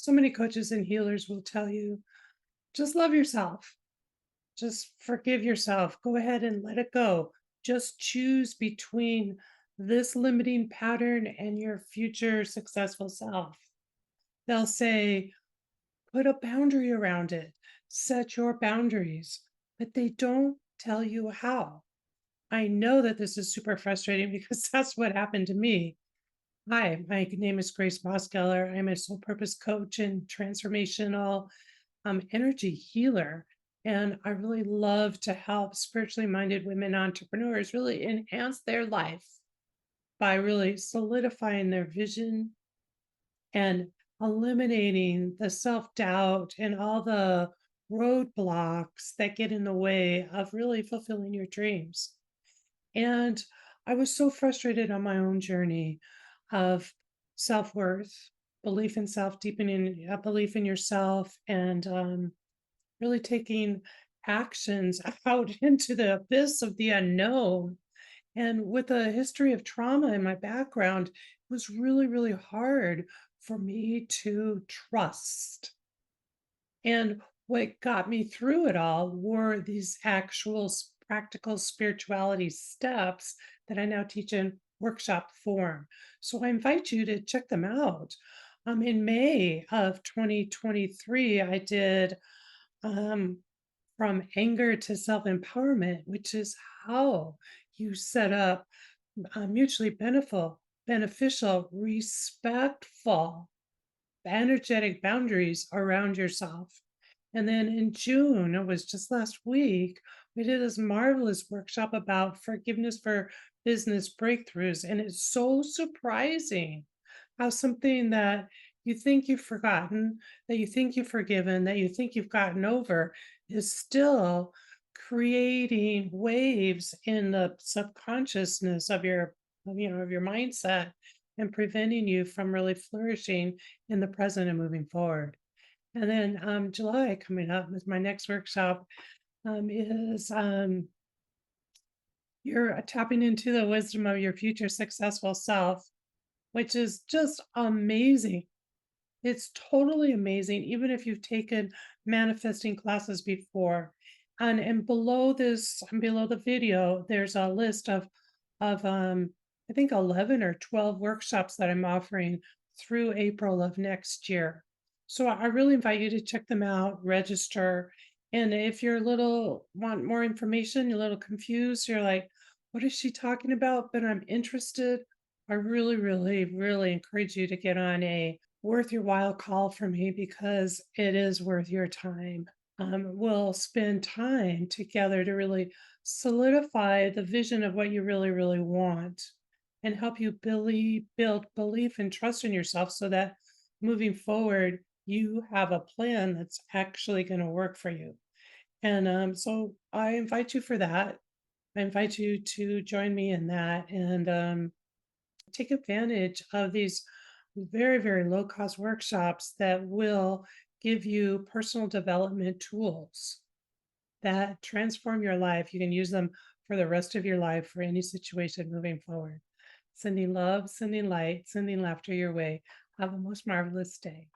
So many coaches and healers will tell you just love yourself, just forgive yourself, go ahead and let it go. Just choose between this limiting pattern and your future successful self. They'll say, put a boundary around it, set your boundaries, but they don't tell you how. I know that this is super frustrating because that's what happened to me. Hi, my name is Grace Mosgeller. I'm a soul purpose coach and transformational energy healer. And I really love to help spiritually minded women entrepreneurs really enhance their life by really solidifying their vision and eliminating the self doubt and all the roadblocks that get in the way of really fulfilling your dreams. And I was so frustrated on my own journey of self worth, belief in self, deepening a belief in yourself, and really taking actions out into the abyss of the unknown. And with a history of trauma in my background, it was really, really hard for me to trust. And what got me through it all were these actual practical spirituality steps that I now teach in workshop form. So I invite you to check them out. In May of 2023, I did um, From Anger to Self Empowerment, which is how you set up mutually beneficial, respectful, energetic boundaries around yourself. And then in June, it was just last week, we did this marvelous workshop about forgiveness for business breakthroughs. And it's so surprising how something that you think you've forgotten, that you think you've forgiven, that you think you've gotten over is still creating waves in the subconsciousness of your mindset and preventing you from really flourishing in the present and moving forward. And then July coming up with my next workshop is you're tapping into the wisdom of your future successful self, which is just amazing. It's totally amazing, even if you've taken manifesting classes before. And below this, below the video, there's a list of I think 11 or 12 workshops that I'm offering through April of next year. So I really invite you to check them out, register. And if you're a little want more information, you're a little confused, you're like, what is she talking about? But I'm interested. I really, really, really encourage you to get on a worth your while call for me because it is worth your time. We'll spend time together to really solidify the vision of what you really, really want and help you build belief and trust in yourself so that moving forward, you have a plan that's actually going to work for you. And so I invite you for that. I invite you to join me in that and take advantage of these very, very low cost workshops that will give you personal development tools that transform your life. You can use them for the rest of your life for any situation moving forward. Sending love, sending light, sending laughter your way. Have a most marvelous day.